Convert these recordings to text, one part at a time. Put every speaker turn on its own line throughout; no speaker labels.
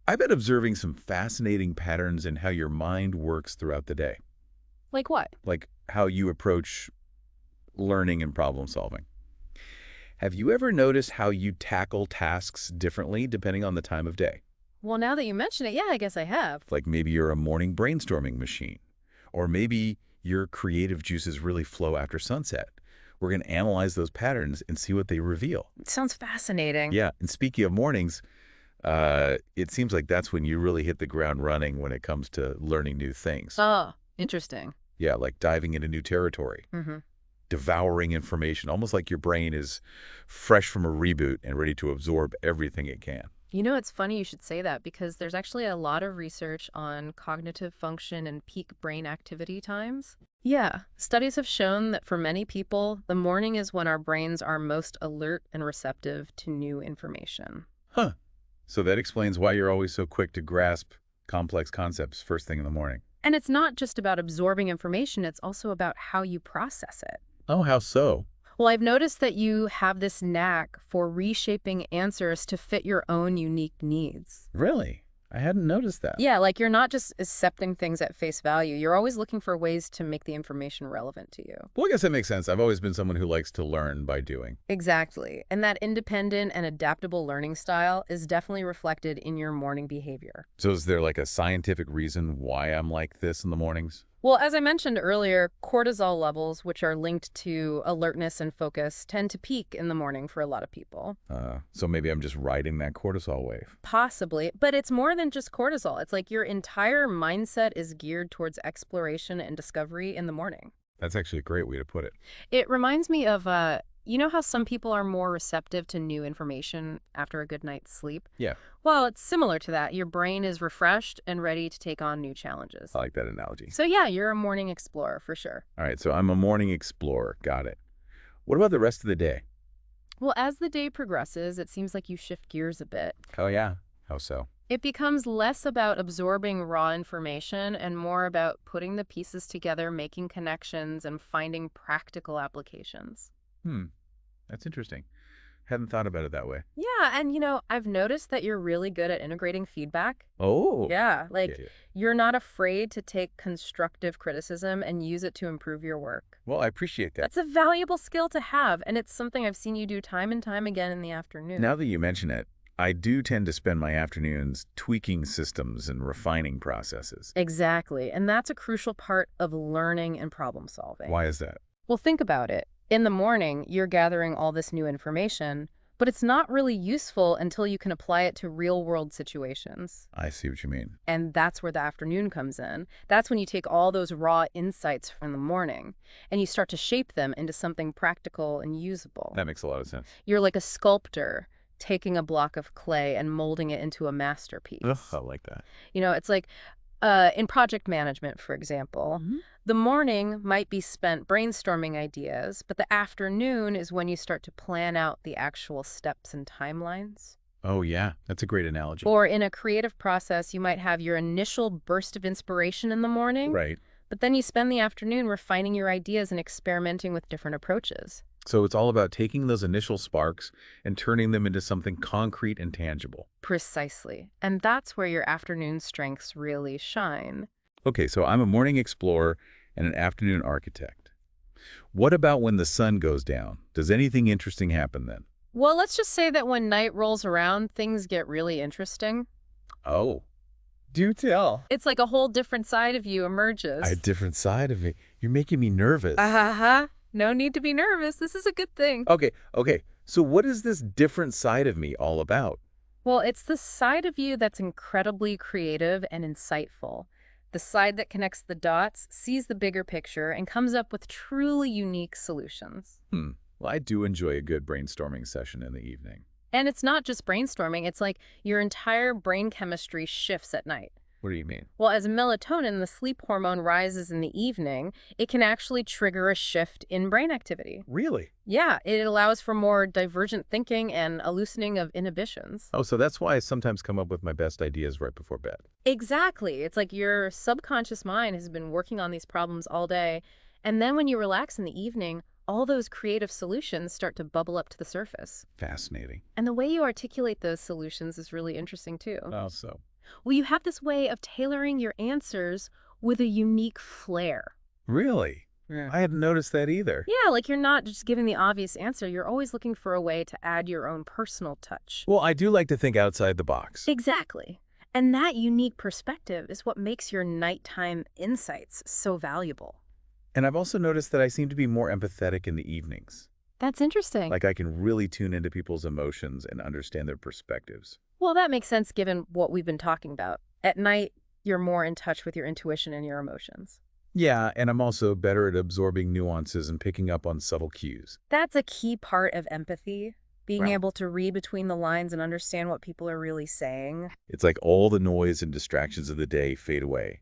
I've been observing some fascinating patterns in how your mind works throughout the day,
Like what?
like how you approach learning and problem solving. Have you ever noticed how you tackle tasks differently depending on the time of day?
Well, now that you mention it, yeah, I guess I have.
Like maybe you're a morning brainstorming machine, or maybe your creative juices really flow after sunset. We're going to analyze those patterns and see what they reveal.
It sounds fascinating.
Yeah, and speaking of mornings, it seems like that's when you really hit the ground running when it comes to learning new things.
Oh, interesting.
Yeah, like diving into new territory,
hmm
devouring information, almost like your brain is fresh from a reboot and ready to absorb everything it can.
It's funny you should say that because there's actually a lot of research on cognitive function and peak brain activity times. Yeah, studies have shown that for many people, the morning is when our brains are most alert and receptive to new information.
Huh. So that explains why you're always so quick to grasp complex concepts first thing in the morning.
And it's not just about absorbing information, it's also about how you process it.
Oh, how so?
Well, I've noticed that you have this knack for reshaping answers to fit your own unique needs.
Really? I hadn't noticed that.
Yeah, like you're not just accepting things at face value. You're always looking for ways to make the information relevant to you.
Well, I guess that makes sense. I've always been someone who likes to learn by doing.
Exactly. And that independent and adaptable learning style is definitely reflected in your morning behavior.
So is there like a scientific reason why I'm like this in the mornings?
Well, as I mentioned earlier, cortisol levels, which are linked to alertness and focus, tend to peak in the morning for a lot of people.
So maybe I'm just riding that cortisol wave.
Possibly, but it's more than just cortisol. It's like your entire mindset is geared towards exploration and discovery in the morning.
That's actually a great way to put it.
It reminds me of, you know how some people are more receptive to new information after a good night's sleep?
Yeah,
Well, it's similar to that. Your brain is refreshed and ready to take on new challenges.
I like that analogy.
So yeah, you're a morning explorer for sure.
All right, so I'm a morning explorer. Got it. What about the rest of the day?
Well, as the day progresses, it seems like you shift gears a bit.
Oh, yeah. How so?
It becomes less about absorbing raw information and more about putting the pieces together, making connections, and finding practical applications.
Hmm, that's interesting. Hadn't thought about it that way.
Yeah, and I've noticed that you're really good at integrating feedback.
Oh,
Yeah,
yeah,
like
yeah.
you're not afraid to take constructive criticism and use it to improve your work.
Well, I appreciate that.
That's a valuable skill to have, and it's something I've seen you do time and time again in the afternoon.
Now that you mention it, I do tend to spend my afternoons tweaking systems and refining processes.
Exactly, and that's a crucial part of learning and problem solving.
Why is that?
Well, think about it. In the morning, you're gathering all this new information, but it's not really useful until you can apply it to real-world situations.
I see what you mean.
And that's where the afternoon comes in. That's when you take all those raw insights from the morning and you start to shape them into something practical and usable.
That makes a lot of sense.
You're like a sculptor taking a block of clay and molding it into a masterpiece.
Ugh, I like that.
It's like in project management, for example, the morning might be spent brainstorming ideas, but the afternoon is when you start to plan out the actual steps and timelines.
Oh, yeah. That's a great analogy.
Or in a creative process, you might have your initial burst of inspiration in the morning,
Right.
but then you spend the afternoon refining your ideas and experimenting with different approaches.
So it's all about taking those initial sparks and turning them into something concrete and tangible.
Precisely. And that's where your afternoon strengths really shine.
Okay, so I'm a morning explorer and an afternoon architect. What about when the sun goes down? Does anything interesting happen then?
Well, let's just say that when night rolls around, things get really interesting.
Oh, do tell.
It's like a whole different side of you emerges.
A different side of me. You're making me nervous.
Uh-huh. No need to be nervous. This is a good thing.
Okay. So what is this different side of me all about?
Well, it's the side of you that's incredibly creative and insightful. The side that connects the dots, sees the bigger picture, and comes up with truly unique solutions.
Well, I do enjoy a good brainstorming session in the evening.
And it's not just brainstorming. It's like your entire brain chemistry shifts at night.
What do you mean?
Well, as melatonin, the sleep hormone, rises in the evening, it can actually trigger a shift in brain activity.
Really?
Yeah, it allows for more divergent thinking and a loosening of inhibitions.
Oh, so that's why I sometimes come up with my best ideas right before bed.
Exactly. It's like your subconscious mind has been working on these problems all day, and then when you relax in the evening, all those creative solutions start to bubble up to the surface.
Fascinating.
And the way you articulate those solutions is really interesting too.
Oh, so?
Well, you have this way of tailoring your answers with a unique flair.
Really?
Yeah.
I hadn't noticed that either.
Yeah, like you're not just giving the obvious answer. You're always looking for a way to add your own personal touch.
Well, I do like to think outside the box.
Exactly. And that unique perspective is what makes your nighttime insights so valuable.
And I've also noticed that I seem to be more empathetic in the evenings.
That's interesting.
Like I can really tune into people's emotions and understand their perspectives.
Well, that makes sense given what we've been talking about. At night, you're more in touch with your intuition and your emotions.
Yeah, and I'm also better at absorbing nuances and picking up on subtle cues.
That's a key part of empathy, being
Right.
able to read between the lines and understand what people are really saying.
It's like all the noise and distractions of the day fade away,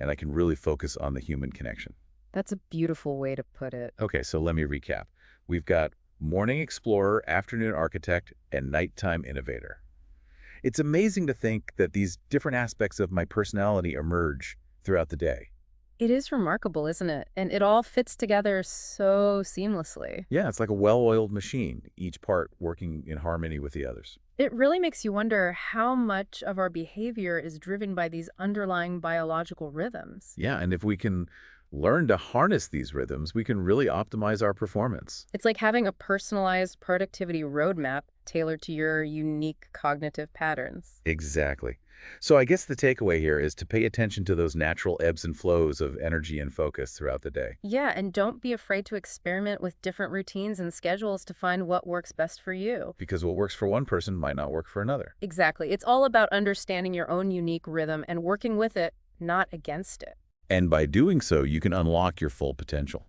and I can really focus on the human connection.
That's a beautiful way to put it.
Okay, so let me recap. We've got morning explorer, afternoon architect, and nighttime innovator. It's amazing to think that these different aspects of my personality emerge throughout the day.
It is remarkable, isn't it? And it all fits together so seamlessly.
Yeah, it's like a well-oiled machine, each part working in harmony with the others.
It really makes you wonder how much of our behavior is driven by these underlying biological rhythms.
Yeah, and if we can learn to harness these rhythms, we can really optimize our performance.
It's like having a personalized productivity roadmap tailored to your unique cognitive patterns.
Exactly. So I guess the takeaway here is to pay attention to those natural ebbs and flows of energy and focus throughout the day.
Yeah, and don't be afraid to experiment with different routines and schedules to find what works best for you.
Because what works for one person might not work for another.
Exactly. It's all about understanding your own unique rhythm and working with it, not against it.
And by doing so, you can unlock your full potential.